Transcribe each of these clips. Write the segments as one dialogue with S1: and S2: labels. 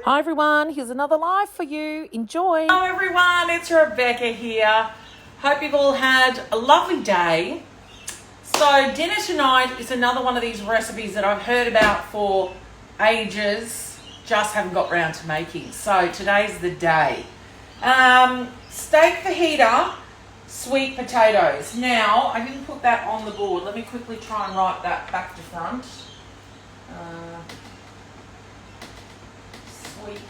S1: Hi everyone, here's another live for you. Enjoy.
S2: Hello everyone, it's Rebecca here. Hope you've all had a lovely day. So dinner tonight is another one of these recipes that I've heard about for ages, just haven't got round to making. So today's the day. Steak fajita, sweet potatoes. Now, I didn't put that on the board. Let me quickly try and write that back to front. Sweet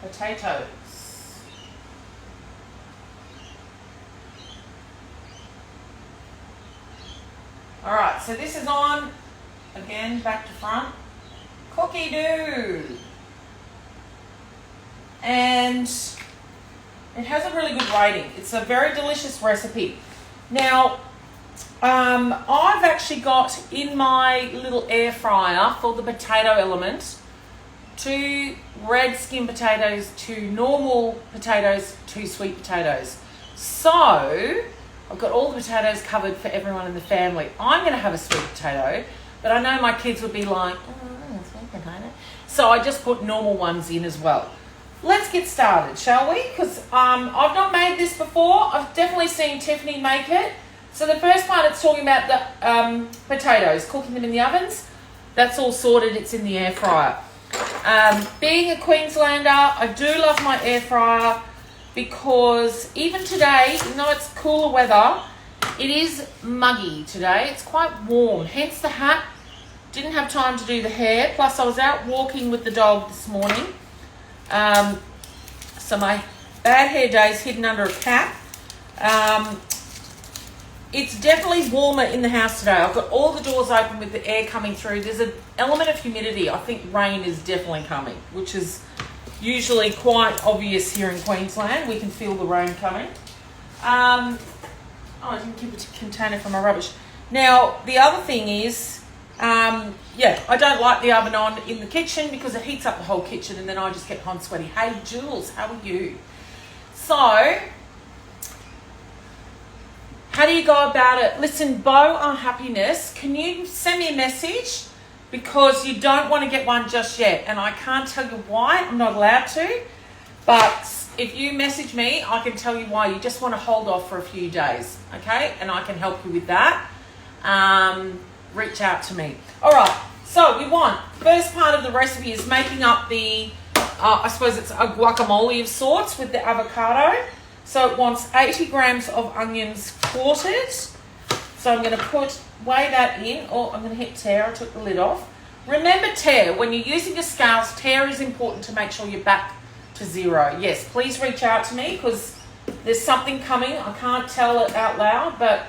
S2: potatoes. All right, so this is on, again, back to front, cookie dough. And it has a really good rating. It's a very delicious recipe. Now, I've actually got in my little air fryer for the potato element 2 red skin potatoes, 2 normal potatoes, 2 sweet potatoes. So I've got all the potatoes covered for everyone in the family. I'm going to have a sweet potato, but I know my kids would be like, oh, sweet potato. So I just put normal ones in as well. Let's get started, shall we? Because I've not made this before. I've definitely seen Tiffany make it. So the first part, it's talking about the potatoes, cooking them in the ovens. That's all sorted. It's in the air fryer. Being a Queenslander, I do love my air fryer because even today, even though it's cooler weather, it is muggy today. It's quite warm, hence the hat. Didn't have time to do the hair. Plus, I was out walking with the dog this morning. So my bad hair day is hidden under a cap. It's definitely warmer in the house today. I've got all the doors open with the air coming through. There's an element of humidity. I think rain is definitely coming, which is usually quite obvious here in Queensland. We can feel the rain coming. I didn't keep a container for my rubbish. Now, the other thing is, I don't like the oven on in the kitchen because it heats up the whole kitchen and then I just get hot sweaty. Hey, Jules, how are you? So, how do you go about it? Listen, Bo Unhappiness, can you send me a message? Because you don't want to get one just yet. And I can't tell you why. I'm not allowed to. But if you message me, I can tell you why. You just want to hold off for a few days. Okay? And I can help you with that. Reach out to me. All right. So we want, first part of the recipe is making up the, I suppose it's a guacamole of sorts with the avocado. So it wants 80 grams of onions quartered. So I'm going to weigh that in. Oh, I'm going to hit tare. I took the lid off. Remember tare. When you're using your scales, tare is important to make sure you're back to 0. Yes, please reach out to me because there's something coming. I can't tell it out loud, but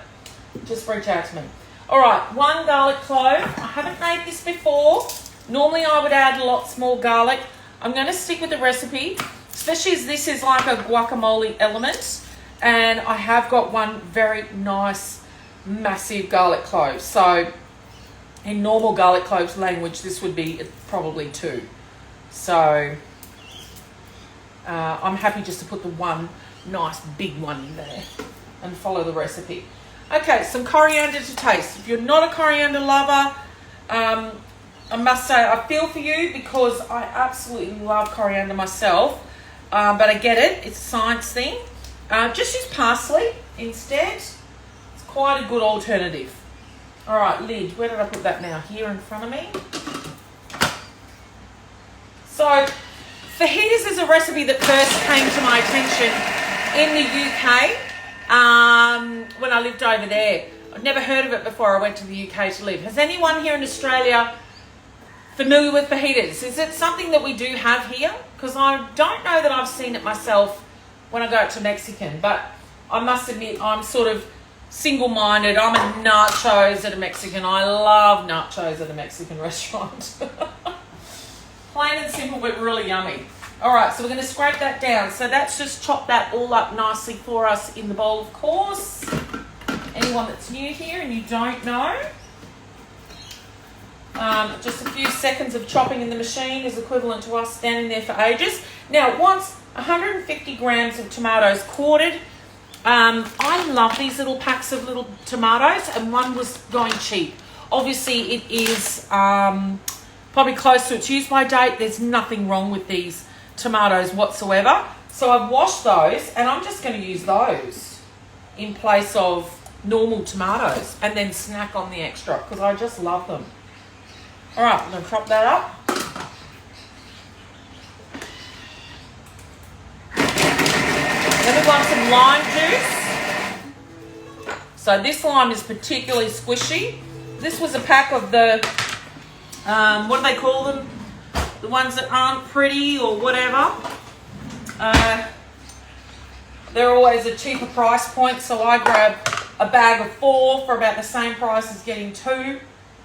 S2: just reach out to me. All right, 1 garlic clove. I haven't made this before. Normally I would add lots more garlic. I'm going to stick with the recipe, especially as this is like a guacamole element. And I have got one very nice, massive garlic clove. So in normal garlic cloves language, this would be probably 2. So I'm happy just to put the one nice big one in there and follow the recipe. Okay, some coriander to taste. If you're not a coriander lover, I must say I feel for you because I absolutely love coriander myself. But I get it. It's a science thing. Just use parsley instead. It's quite a good alternative. All right, lid. Where did I put that now? Here in front of me. So, fajitas is a recipe that first came to my attention in the UK when I lived over there. I'd never heard of it before I went to the UK to live. Has anyone here in Australia familiar with fajitas? Is it something that we do have here? Because I don't know that I've seen it myself when I go to Mexican, but I must admit I'm sort of single-minded. I'm a nachos at a Mexican. I love nachos at a Mexican restaurant. Plain and simple, but really yummy. All right, so we're going to scrape that down. So that's just chop that all up nicely for us in the bowl, of course. Anyone that's new here and you don't know, just a few seconds of chopping in the machine is equivalent to us standing there for ages. Now, it wants 150 grams of tomatoes quartered. I love these little packs of little tomatoes, and one was going cheap. Obviously, it is probably close to its use-by date. There's nothing wrong with these tomatoes whatsoever. So I've washed those, and I'm just going to use those in place of normal tomatoes and then snack on the extra because I just love them. All right, I'm going to chop that up. Then we want some lime juice. So this lime is particularly squishy. This was a pack of the, what do they call them? The ones that aren't pretty or whatever. They're always a cheaper price point, so I grabbed a bag of 4 for about the same price as getting 2.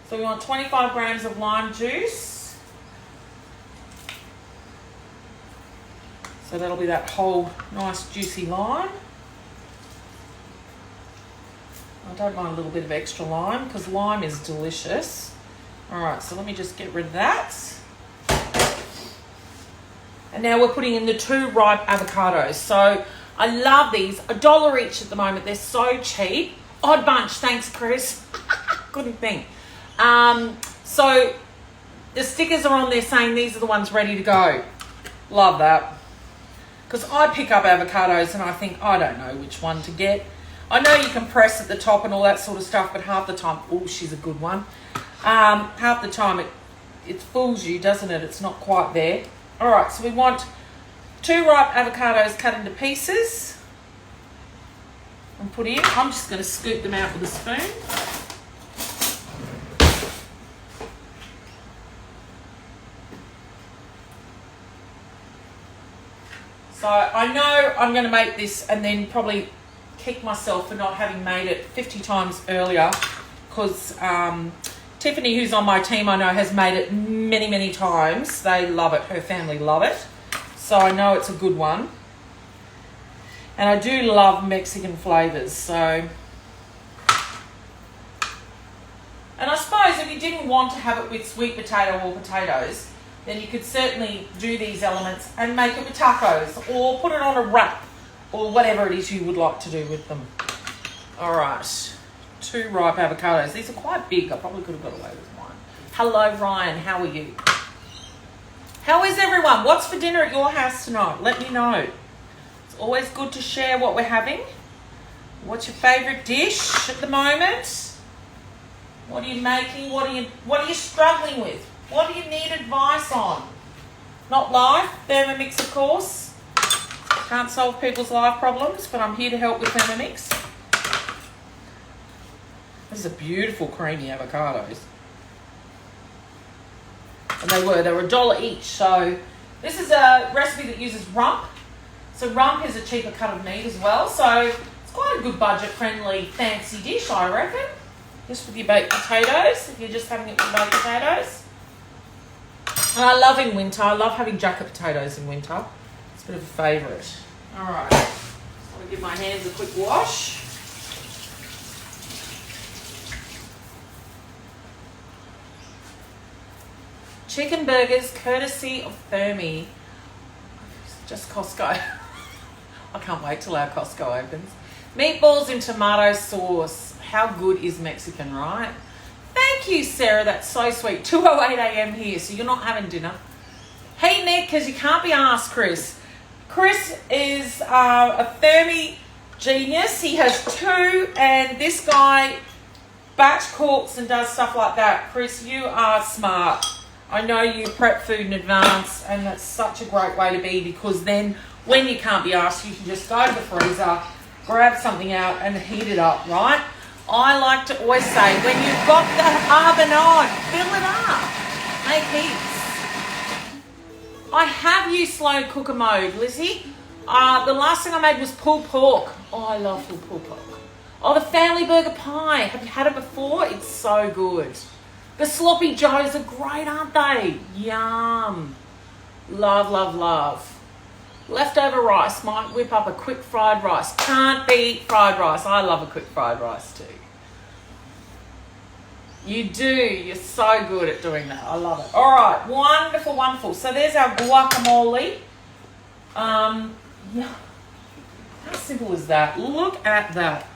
S2: So we want 25 grams of lime juice. So that'll be that whole nice juicy lime. I don't mind a little bit of extra lime because lime is delicious. All right, so let me just get rid of that. And now we're putting in the 2 ripe avocados. So I love these, $1 each at the moment. They're so cheap. Odd bunch, thanks Chris. Couldn't think. So the stickers are on there saying these are the ones ready to go. Love that. Because I pick up avocados and I think, I don't know which one to get. I know you can press at the top and all that sort of stuff, but half the time, oh, she's a good one. Half the time it fools you, doesn't it? It's not quite there. All right, so we want 2 ripe avocados cut into pieces and put in. I'm just going to scoop them out with a spoon. So I know I'm going to make this and then probably kick myself for not having made it 50 times earlier because Tiffany, who's on my team, I know has made it many, many times. They love it. Her family love it. So I know it's a good one. And I do love Mexican flavours. So, and I suppose if you didn't want to have it with sweet potato or potatoes, then you could certainly do these elements and make it with tacos or put it on a wrap or whatever it is you would like to do with them. All right, 2 ripe avocados. These are quite big. I probably could have got away with one. Hello, Ryan. How are you? How is everyone? What's for dinner at your house tonight? Let me know. It's always good to share what we're having. What's your favourite dish at the moment? What are you making? What are you struggling with? What do you need advice on? Not life, Thermomix of course. Can't solve people's life problems, but I'm here to help with Thermomix. These are beautiful creamy avocados. And they were $1 each. So this is a recipe that uses rump. So rump is a cheaper cut of meat as well. So it's quite a good budget-friendly fancy dish, I reckon. Just with your baked potatoes, if you're just having it with baked potatoes. And I love in winter. I love having jacket potatoes in winter. It's a bit of a favourite. All right. Just want to give my hands a quick wash. Chicken burgers, courtesy of Thermi. Just Costco. I can't wait till our Costco opens. Meatballs in tomato sauce. How good is Mexican, right? Thank you, Sarah. That's so sweet. 2:08 a.m. here, so you're not having dinner. Hey, Nick, because you can't be asked, Chris. Chris is a Thermi genius. He has 2, and this guy batch cooks and does stuff like that. Chris, you are smart. I know you prep food in advance, and that's such a great way to be because then when you can't be asked, you can just go to the freezer, grab something out and heat it up, right? I like to always say, when you've got the oven on, fill it up. Make heaps. I have used slow cooker mode, Lizzie. The last thing I made was pulled pork. Oh, I love pulled pork. Oh, the family burger pie. Have you had it before? It's so good. The sloppy joes are great, aren't they? Yum. Love, love, love. Leftover rice. Might whip up a quick fried rice. Can't beat fried rice. I love a quick fried rice too. You do. You're so good at doing that. I love it. All right. Wonderful, wonderful. So there's our guacamole. Yeah. How simple is that? Look at that.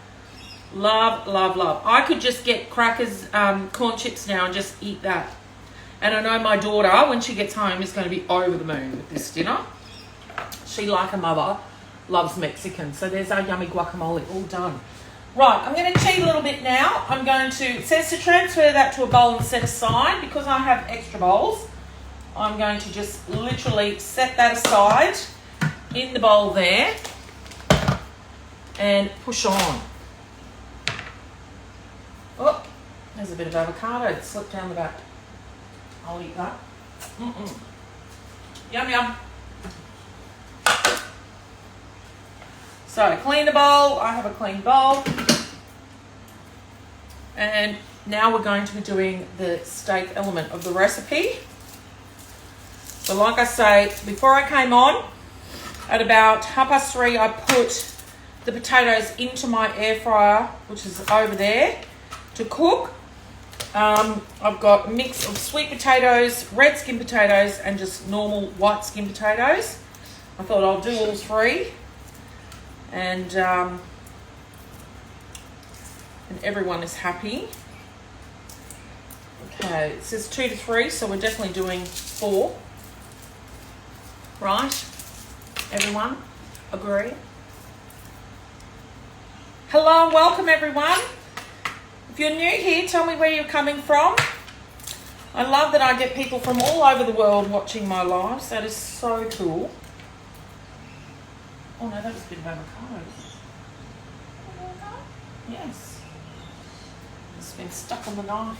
S2: Love, love, love. I could just get crackers, corn chips now and just eat that. And I know my daughter, when she gets home, is going to be over the moon with this dinner. She, like her mother, loves Mexican. So there's our yummy guacamole all done. Right, I'm going to cheat a little bit now. I'm going to, it says to transfer that to a bowl and set aside. Because I have extra bowls, I'm going to just literally set that aside in the bowl there and push on. Oh, there's a bit of avocado that slipped down the back. I'll eat that. Yum, yum. So, clean the bowl. I have a clean bowl. And now we're going to be doing the steak element of the recipe. So, like I say, before I came on, at about 3:30, I put the potatoes into my air fryer, which is over there, to cook. I've got a mix of sweet potatoes, red skin potatoes, and just normal white skin potatoes. I thought I'll do all three. And everyone is happy. Okay, it says 2 to 3, so we're definitely doing 4. Right? Everyone? Agree? Hello and welcome, everyone. If you're new here, tell me where you're coming from. I love that I get people from all over the world watching my lives. That is so cool. Oh no, that was a bit of avocado. Yes. It's been stuck on the knife.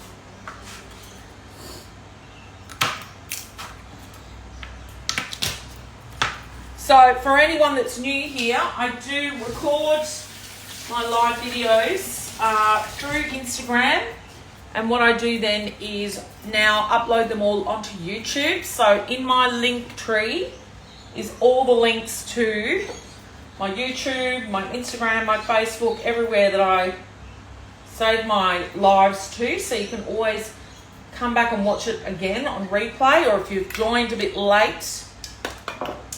S2: So for anyone that's new here, I do record my live videos through Instagram, and what I do then is now upload them all onto YouTube. So in my link tree is all the links to my YouTube, my Instagram, my Facebook, everywhere that I save my lives to, so you can always come back and watch it again on replay, or if you've joined a bit late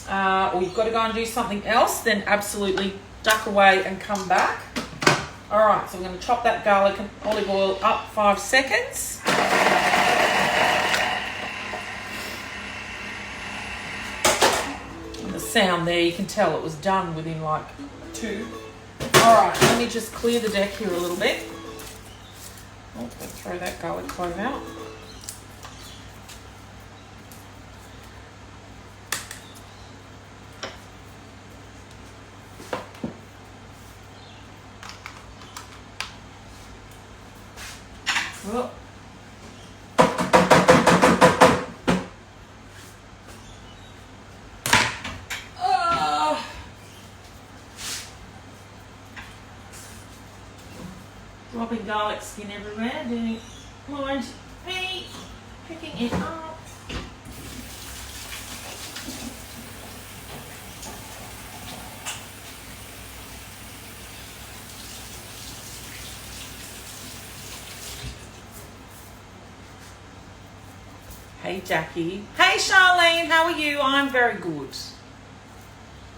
S2: or you've got to go and do something else, then absolutely duck away and come back. All right, so we're going to chop that garlic and olive oil up 5 seconds. And the sound there, you can tell it was done within like 2. All right, let me just clear the deck here a little bit. Oh, I'm going to throw that garlic clove out. Oh. Dropping garlic skin everywhere, didn't mind me picking it up. Hey Jackie. Hey Charlene, how are you? I'm very good.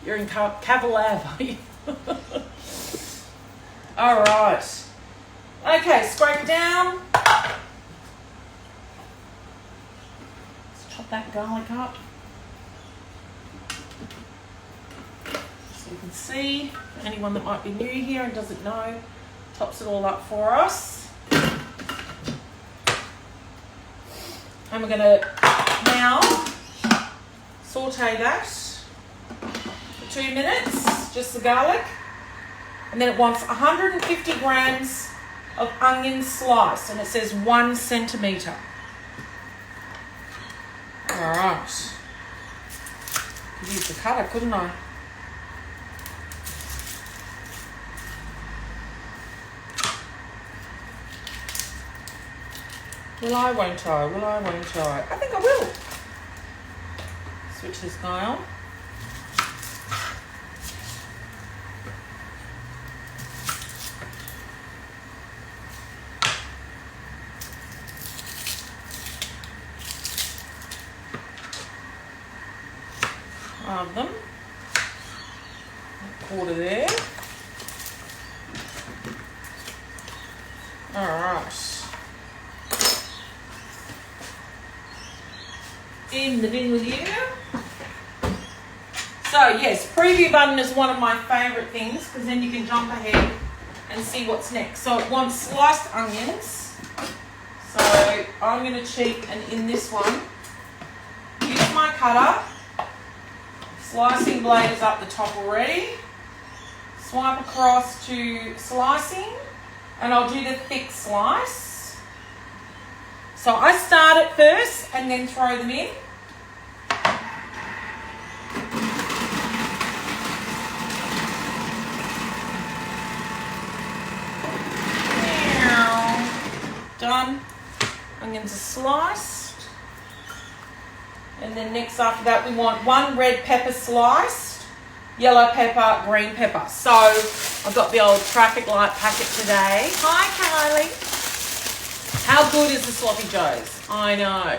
S2: You're in Cavalav, are you? All right. Okay, scrape it down. Let's chop that garlic up. So you can see, for anyone that might be new here and doesn't know, chops it all up for us. And we're going to now saute that for 2 minutes, just the garlic. And then it wants 150 grams of onion slice, and it says 1 centimetre. All right. Could use the cutter, couldn't I? Will I, won't I? Will I, won't I? I think I will. Switch this guy on. Of them. A quarter there. in the bin with you. So yes, preview button is one of my favourite things because then you can jump ahead and see what's next. So it wants sliced onions. So I'm going to cheat and in this one, use my cutter. Slicing blade is up the top already. Swipe across to slicing and I'll do the thick slice. So I start it first and then throw them in. Done. Onions are sliced. And then next after that we want 1 red pepper sliced, yellow pepper, green pepper. So I've got the old traffic light packet today. Hi Kylie. How good is the sloppy joes? I know.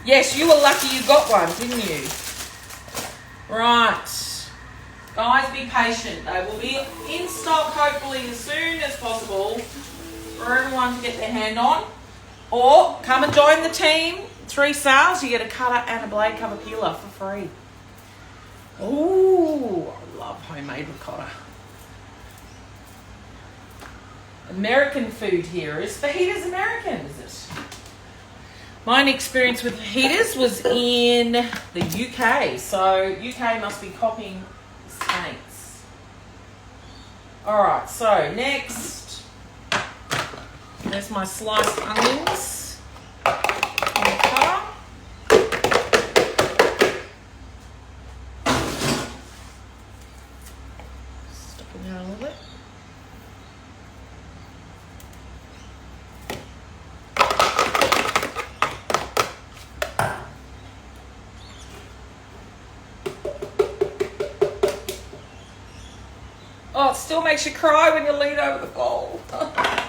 S2: Yes, you were lucky you got one, didn't you? Right. Guys, be patient. They will be in stock hopefully as soon as possible for everyone to get their hand on. Or come and join the team. 3 sales, you get a cutter and a blade cover peeler for free. Ooh, I love homemade ricotta. American food here. Is fajitas American, is it? My experience with fajitas was in the UK. So UK must be copying the States. Alright, so next, there's my sliced onions. Stick it down a little bit. Oh, it still makes you cry when you lean over the bowl. That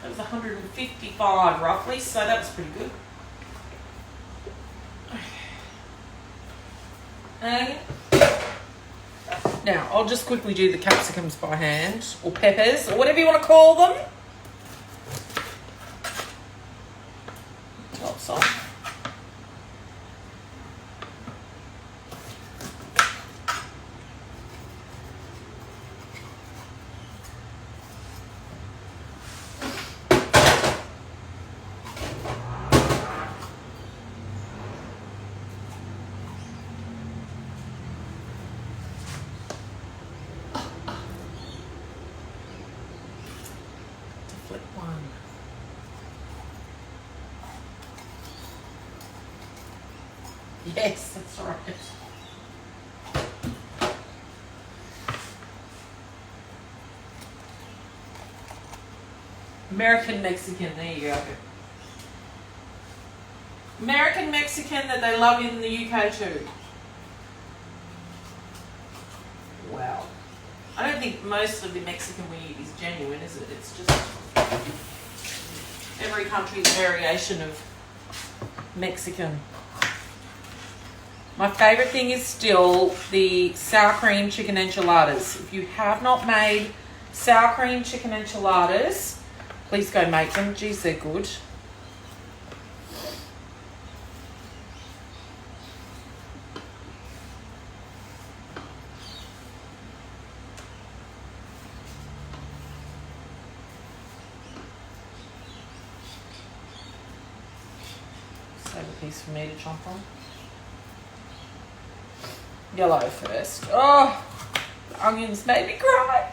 S2: was 155 roughly, so that was pretty good. And now I'll just quickly do the capsicums by hand, or peppers, or whatever you want to call them. Tops off. Flip one. Yes, that's right. American Mexican, there you go. American Mexican that they love in the UK too. Wow. I don't think most of the Mexican we eat is genuine, is it? It's just every country's variation of Mexican. My favourite thing is still the sour cream chicken enchiladas. If you have not made sour cream chicken enchiladas, please go make them. Geez, they're good. Save a piece for me to chomp on. Yellow first. Oh, the onions made me cry.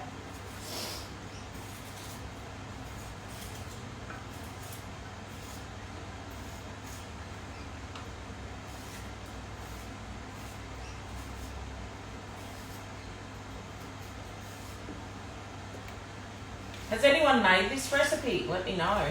S2: Has anyone made this recipe? Let me know.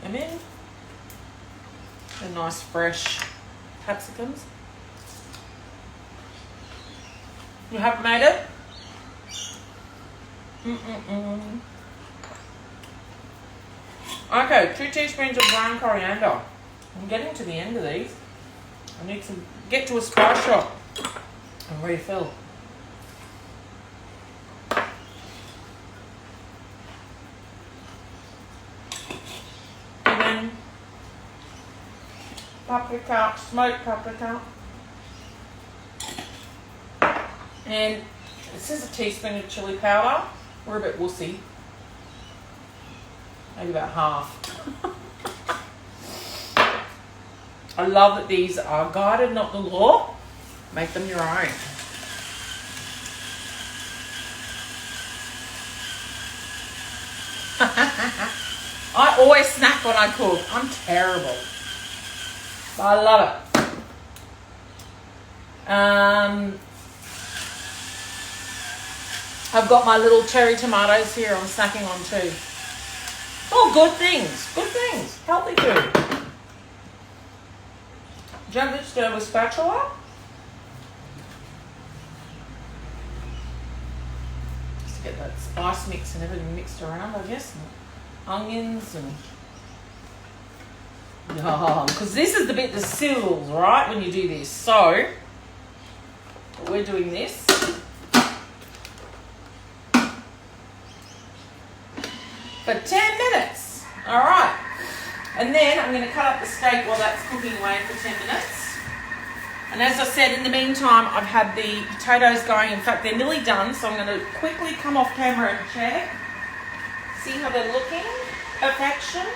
S2: Them in. The nice fresh capsicums. You haven't made it? Okay, 2 teaspoons of ground coriander. I'm getting to the end of these. I need to get to a spice shop and refill. And then paprika, smoked paprika. And it says a teaspoon of chili powder. We're a bit wussy. Maybe about half. I love that these are guided, not the law. Make them your own. I always snack when I cook. I'm terrible. But I love it. I've got my little cherry tomatoes here I'm snacking on too. Oh, good things. Good things. Healthy food. Gently stir with spatula. Just get that spice mix and everything mixed around, I guess. And onions and... because this is the bit that sizzles, right, when you do this. So, we're doing this. For 10 minutes. All right. And then I'm going to cut up the steak while that's cooking away for 10 minutes. And as I said, in the meantime, I've had the potatoes going. In fact, they're nearly done, so I'm going to quickly come off camera and check. See how they're looking. Perfection.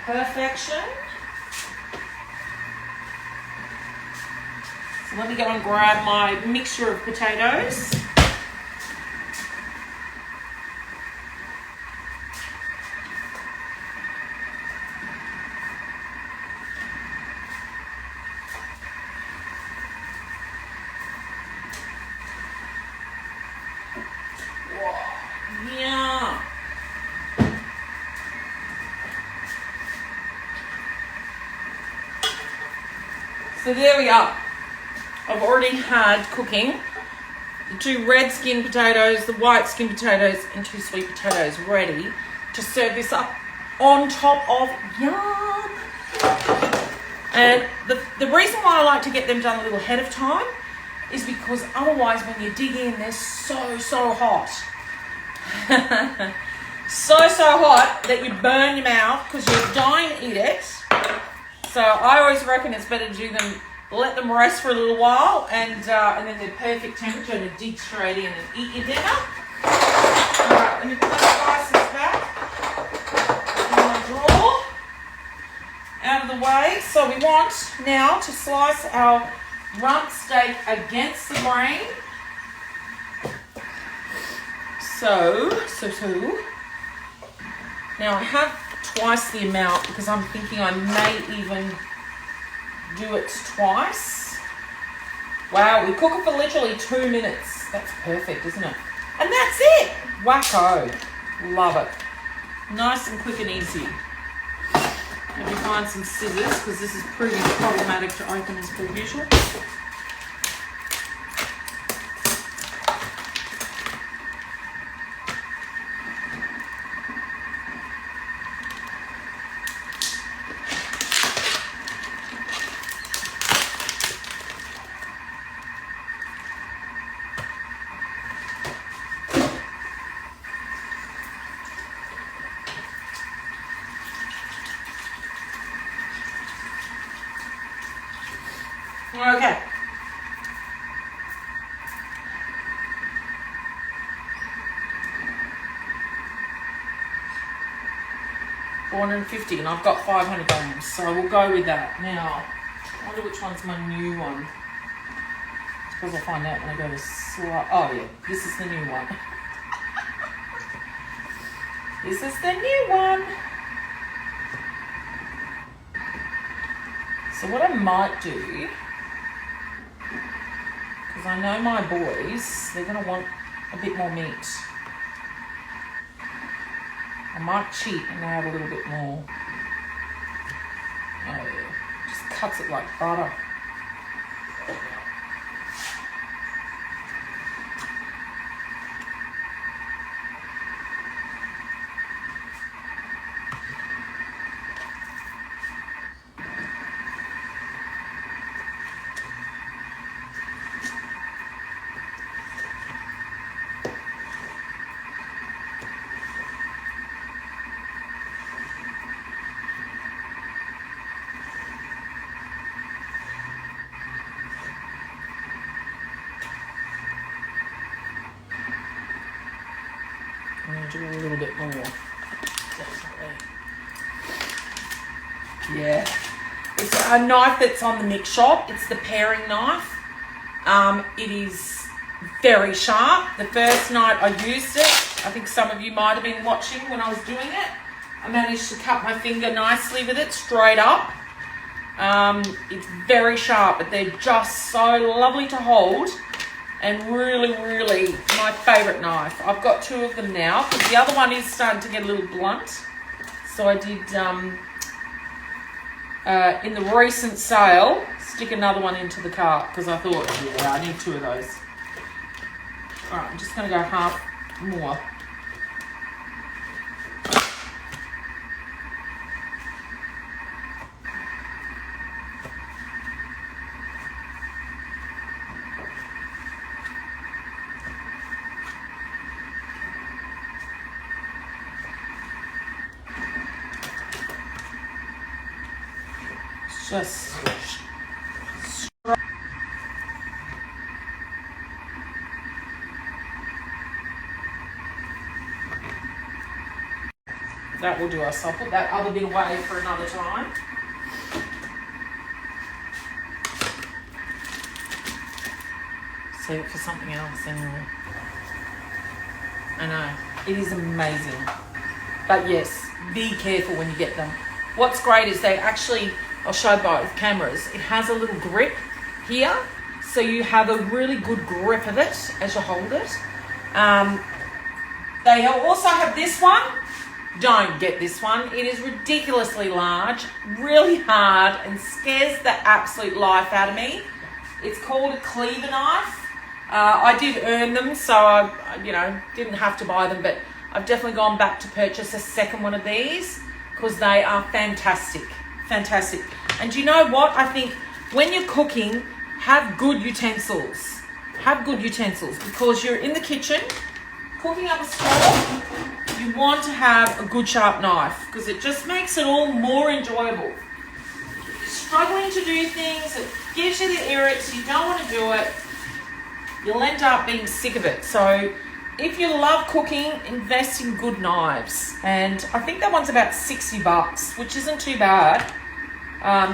S2: Perfection. So let me go and grab my mixture of potatoes. Yeah. So there we are. I've already had cooking the 2 red skin potatoes, the white skin potatoes, and 2 sweet potatoes ready to serve this up on top of yum. And the reason why I like to get them done a little ahead of time is because otherwise when you dig in, they're so hot. so hot that you burn your mouth because you're dying to eat it. So I always reckon it's better to do them, let them rest for a little while, and then they're perfect temperature to dig straight in and eat your dinner. Alright, let me put the spices back in my drawer, out of the way. So we want now to slice our rump steak against the grain. So. Now I have twice the amount because I'm thinking I may even do it twice. Wow, we cook it for literally 2 minutes. That's perfect, isn't it? And that's it. Wacko. Love it. Nice and quick and easy. Let me find some scissors because this is proving problematic to open as per usual. Okay. $450 and I've got 500 grams, so we'll go with that. Now, I wonder which one's my new one. I suppose I'll find out when I go to oh yeah, this is the new one. This is the new one. So what I might do, because I know my boys, they're going to want a bit more meat. I might cheat and add a little bit more. Oh yeah, just cuts it like butter. going to do a little bit more. Definitely. Yeah. It's a knife that's on the mix shop. It's the paring knife. It is very sharp. The first night I used it, I think some of you might have been watching when I was doing it. I managed to cut my finger nicely with it straight up. It's very sharp, but they're just so lovely to hold and really, really my favourite knife. I've got 2 of them now because the other one is starting to get a little blunt. So I did, in the recent sale, stick another one into the cart because I thought, yeah, I need 2 of those. All right, I'm just going to go half more. Just that will do us. I'll put that other bit away for another time. Save it for something else anyway. I know, it is amazing. But yes, be careful when you get them. What's great is they actually, I'll show both cameras, it has a little grip here. So you have a really good grip of it as you hold it. They also have this one. Don't get this one. It is ridiculously large, really hard, and scares the absolute life out of me. It's called a cleaver knife. I did earn them, so I didn't have to buy them, but I've definitely gone back to purchase a second one of these because they are fantastic. Fantastic. And do you know what? I think when you're cooking, have good utensils. Have good utensils because you're in the kitchen cooking up a storm. You want to have a good sharp knife because it just makes it all more enjoyable. If you're struggling to do things, it gives you the irrits, you don't want to do it, you'll end up being sick of it. So if you love cooking, invest in good knives. And I think that one's about $60, which isn't too bad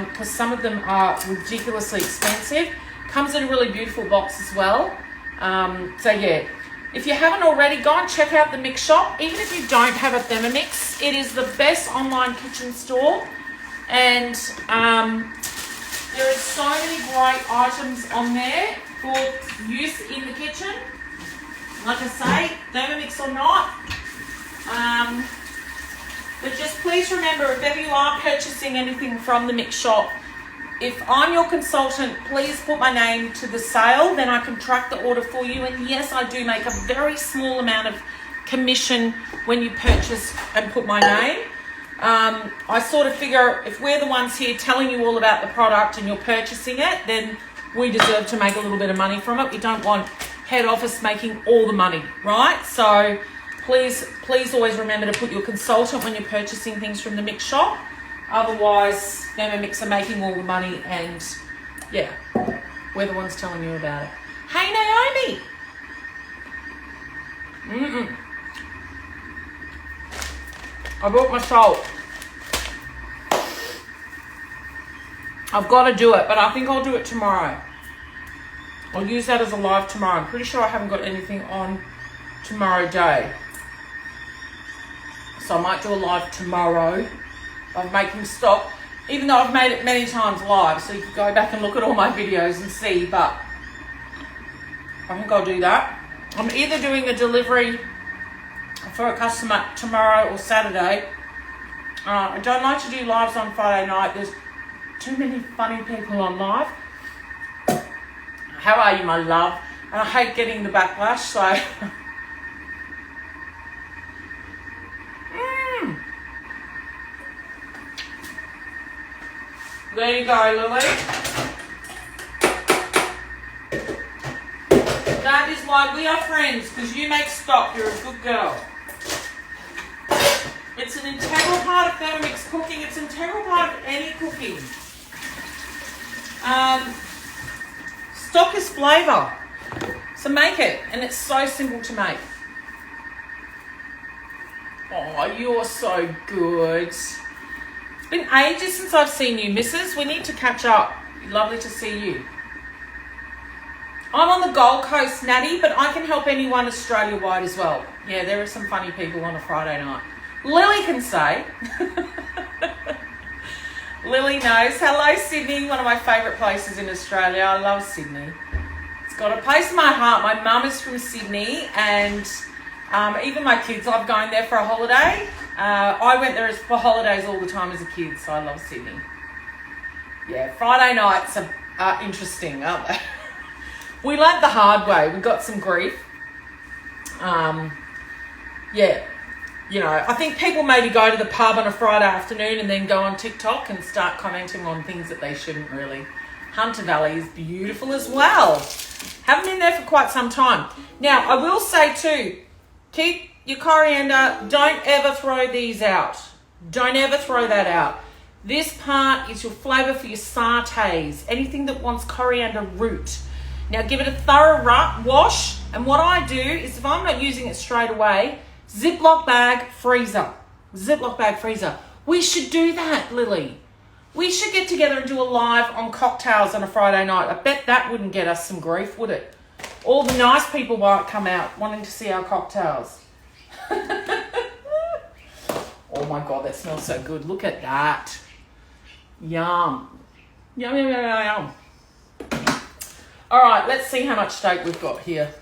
S2: because some of them are ridiculously expensive. Comes in a really beautiful box as well. So yeah. If you haven't already, go and check out the Mix Shop. Even if you don't have a Thermomix, it is the best online kitchen store. And there are so many great items on there for use in the kitchen. Like I say, Thermomix or not. But just please remember, if ever you are purchasing anything from the Mix Shop, if I'm your consultant, please put my name to the sale, then I can track the order for you. And yes, I do make a very small amount of commission when you purchase and put my name. I sort of figure if we're the ones here telling you all about the product and you're purchasing it, then we deserve to make a little bit of money from it. We don't want head office making all the money, right? So please always remember to put your consultant when you're purchasing things from the Mix Shop. Otherwise, Thermomix are making all the money and, yeah, we're the ones telling you about it. Hey, Naomi! I brought my salt. I've got to do it, but I think I'll do it tomorrow. I'll use that as a live tomorrow. I'm pretty sure I haven't got anything on tomorrow day. So I might do a live tomorrow of making stock, even though I've made it many times live, so you can go back and look at all my videos and see, but I think I'll do that. I'm either doing a delivery for a customer tomorrow or Saturday. I don't like to do lives on Friday night. There's too many funny people on live. How are you, my love? And I hate getting the backlash, so there you go, Lily. That is why we are friends, because you make stock. You're a good girl. It's an integral part of Thermomix cooking. It's an integral part of any cooking. Stock is flavour. So make it, and it's so simple to make. Oh, you're so good. It's been ages since I've seen you, Mrs. We need to catch up. Lovely to see you. I'm on the Gold Coast, Natty, but I can help anyone Australia-wide as well. Yeah, there are some funny people on a Friday night. Lily can say. Lily knows. Hello, Sydney, one of my favourite places in Australia. I love Sydney. It's got a place in my heart. My mum is from Sydney, and even my kids love going there for a holiday. I went there for holidays all the time as a kid, so I love Sydney. Yeah, Friday nights are interesting, aren't they? We learnt the hard way. We got some grief. Yeah, you know, I think people maybe go to the pub on a Friday afternoon and then go on TikTok and start commenting on things that they shouldn't really. Hunter Valley is beautiful as well. Haven't been there for quite some time. Now, I will say too, keep your coriander. Don't ever throw these out. Don't ever throw that out. This part is your flavour for your sautés. Anything that wants coriander root. Now give it a thorough wash, and what I do is if I'm not using it straight away, Ziploc bag freezer. Ziploc bag freezer. We should do that, Lily. We should get together and do a live on cocktails on a Friday night. I bet that wouldn't get us some grief, would it? All the nice people might come out wanting to see our cocktails. Oh my God, that smells so good. Look at that. Yum. Yum, yum, yum, yum, yum. All right, let's see how much steak we've got here.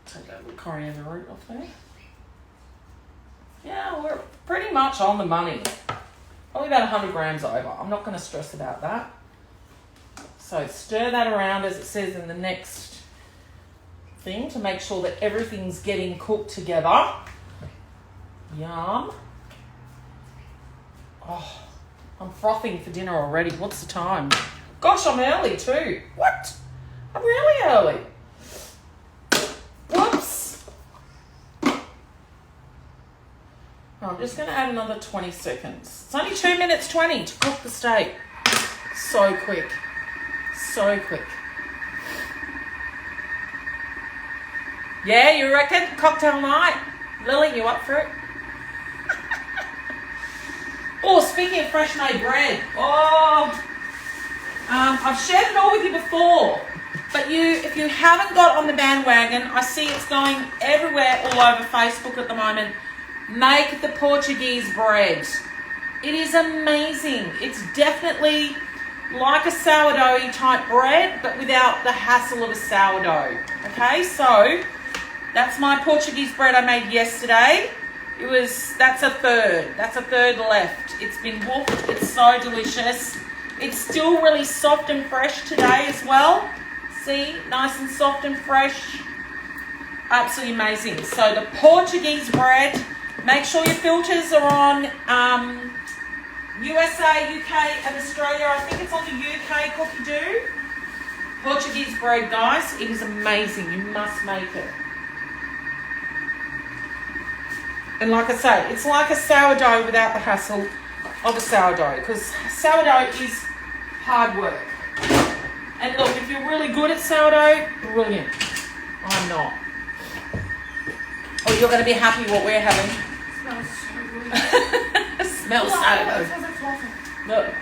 S2: Take that little coriander root off there. Yeah, we're pretty much on the money. Probably about 100 grams over. I'm not going to stress about that. So stir that around as it says in the next thing to make sure that everything's getting cooked together. Yum. Oh. I'm frothing for dinner already. What's the time? Gosh, I'm early too. What? I'm really early. Whoops. I'm just going to add another 20 seconds. It's only 2 minutes 20 to cook the steak. So quick. So quick. Yeah, you reckon? Cocktail night? Lily, you up for it? Oh, speaking of fresh made bread, I've shared it all with you before, but if you haven't got on the bandwagon, I see it's going everywhere all over Facebook at the moment. Make the Portuguese bread. It is amazing. It's definitely like a sourdough type bread, but without the hassle of a sourdough. Okay, so that's my Portuguese bread I made yesterday. That's a third left. It's been whooped. It's so delicious. It's still really soft and fresh today as well. See, nice and soft and fresh. Absolutely amazing. So the Portuguese bread, make sure your filters are on USA, UK and Australia. I think it's on the UK cookie do. Portuguese bread, guys. It is amazing. You must make it. And like I say, it's like a sourdough without the hassle of a sourdough, because sourdough is hard work. And look, if you're really good at sourdough, brilliant. I'm not. Oh, you're going to be happy what we're having.
S3: It smells so good.
S2: Smells so good. Look.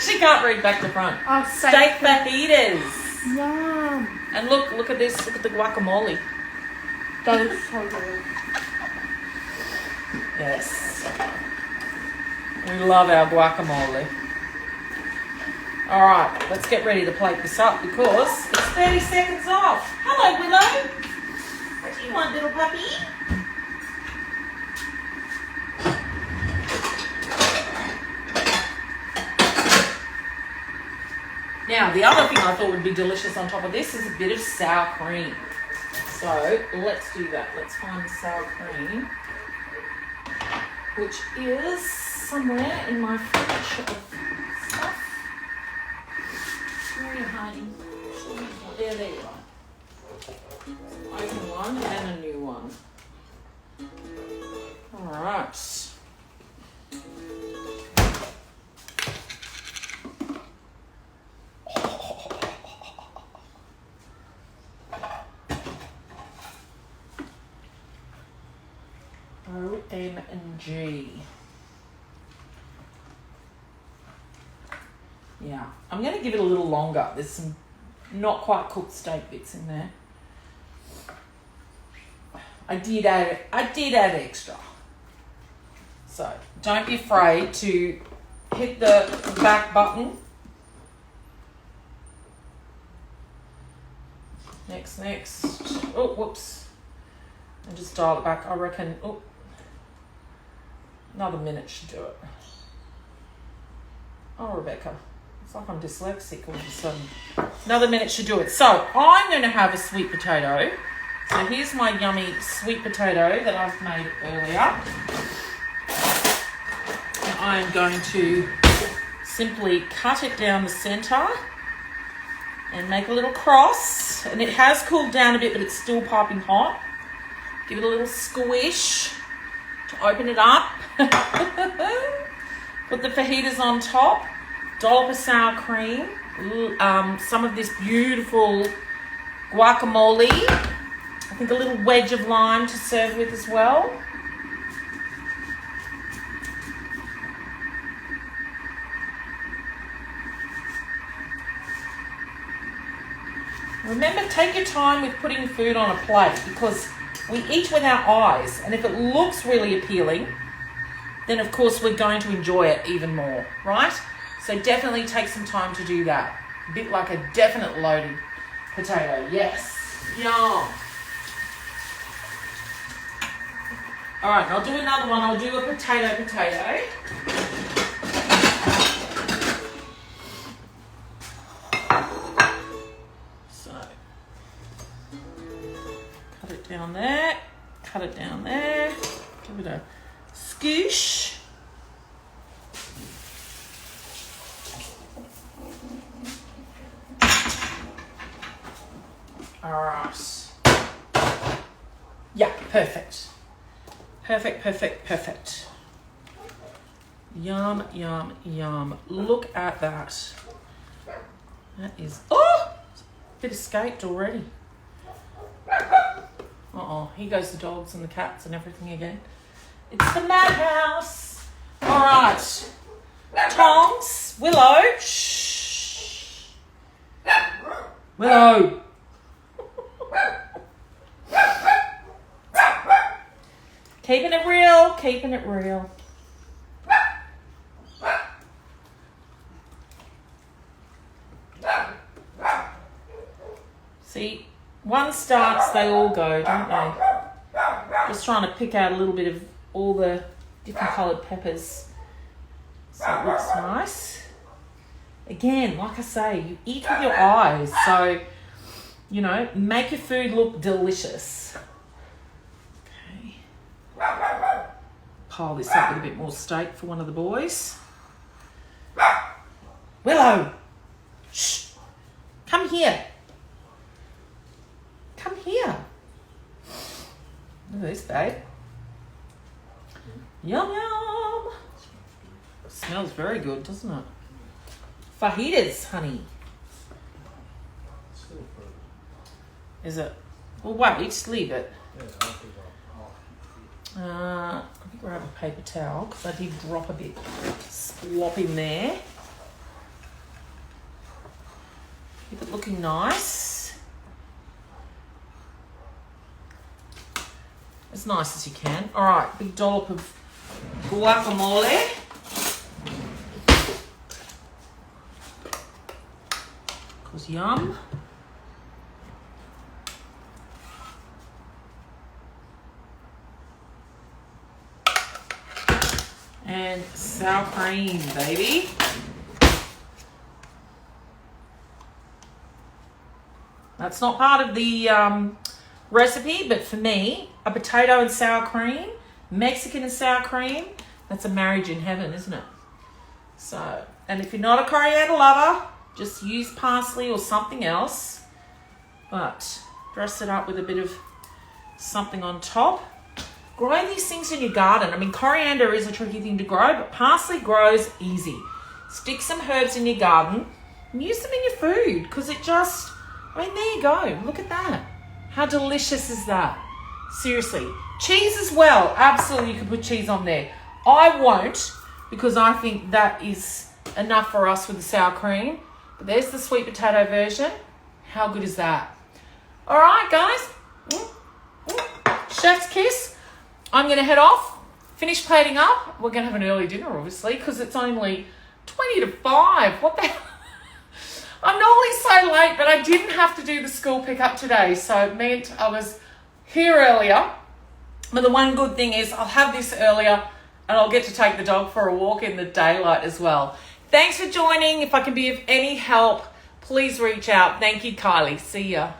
S2: She can't read back to front.
S3: Oh,
S2: steak fajitas.
S3: Yum.
S2: And look at this. Look at the guacamole.
S3: That is so good.
S2: Yes. We love our guacamole. All right, let's get ready to plate this up because it's 30 seconds off. Hello, Willow. What do you want, little puppy? Now, the other thing I thought would be delicious on top of this is a bit of sour cream. So let's do that. Let's find the sour cream, which is somewhere in my fridge of stuff. Where are you hiding? There you are. Open one and a new one. All right. OMG. Yeah, I'm going to give it a little longer. There's some not quite cooked steak bits in there. I did add extra. So don't be afraid to hit the back button. Next. Oh, whoops. And just dial it back. I reckon, another minute should do it. Oh, Rebecca. It's like I'm dyslexic all of a sudden. Another minute should do it. So I'm going to have a sweet potato. So here's my yummy sweet potato that I've made earlier. And I'm going to simply cut it down the centre and make a little cross. And it has cooled down a bit, but it's still piping hot. Give it a little squish to open it up. Put the fajitas on top. Dollop of sour cream. Some of this beautiful guacamole. I think a little wedge of lime to serve with as well. Remember, take your time with putting food on a plate because we eat with our eyes, and if it looks really appealing, then of course we're going to enjoy it even more, right? So definitely take some time to do that. A bit like a definite loaded potato. Yes. Yum. All right, I'll do another one. I'll do a potato. So, cut it down there. Give it a scoosh. All right. Yeah, perfect. Yum. Look at that. That is, bit escaped already. Here goes the dogs and the cats and everything again. It's the madhouse. All right. Tongs, Willow. Shh. Willow. Keeping it real. See, one starts, they all go, don't they? Just trying to pick out a little bit of all the different coloured peppers so it looks nice. Again, like I say, you eat with your eyes, so, make your food look delicious. Pile this up with a bit more steak for one of the boys. Willow! Shh! Come here! Look at this, babe. Yum, yum! Smells very good, doesn't it? Fajitas, honey. Is it? Well, wait, just leave it. Let me grab a paper towel because I did drop a bit slop in there. Keep it looking nice. As nice as you can. All right, big dollop of guacamole. Because yum. And sour cream, baby. That's not part of the recipe, but for me, a potato and sour cream, Mexican and sour cream, that's a marriage in heaven, isn't it? So, and if you're not a coriander lover, just use parsley or something else, but dress it up with a bit of something on top. Grow these things in your garden. I mean, coriander is a tricky thing to grow, but parsley grows easy. Stick some herbs in your garden and use them in your food because it just, there you go. Look at that. How delicious is that? Seriously. Cheese as well. Absolutely, you can put cheese on there. I won't, because I think that is enough for us with the sour cream. But there's the sweet potato version. How good is that? All right, guys. Chef's kiss. I'm going to head off, finish plating up. We're going to have an early dinner, obviously, because it's only 20 to 5. What the hell? I'm normally so late, but I didn't have to do the school pickup today, so it meant I was here earlier. But the one good thing is I'll have this earlier and I'll get to take the dog for a walk in the daylight as well. Thanks for joining. If I can be of any help, please reach out. Thank you, Kylie. See ya.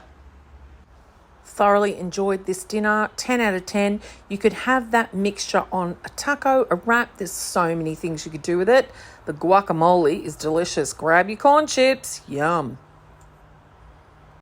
S1: Thoroughly enjoyed this dinner. 10 out of 10. You could have that mixture on a taco, a wrap. There's so many things you could do with it. The guacamole is delicious. Grab your corn chips. Yum.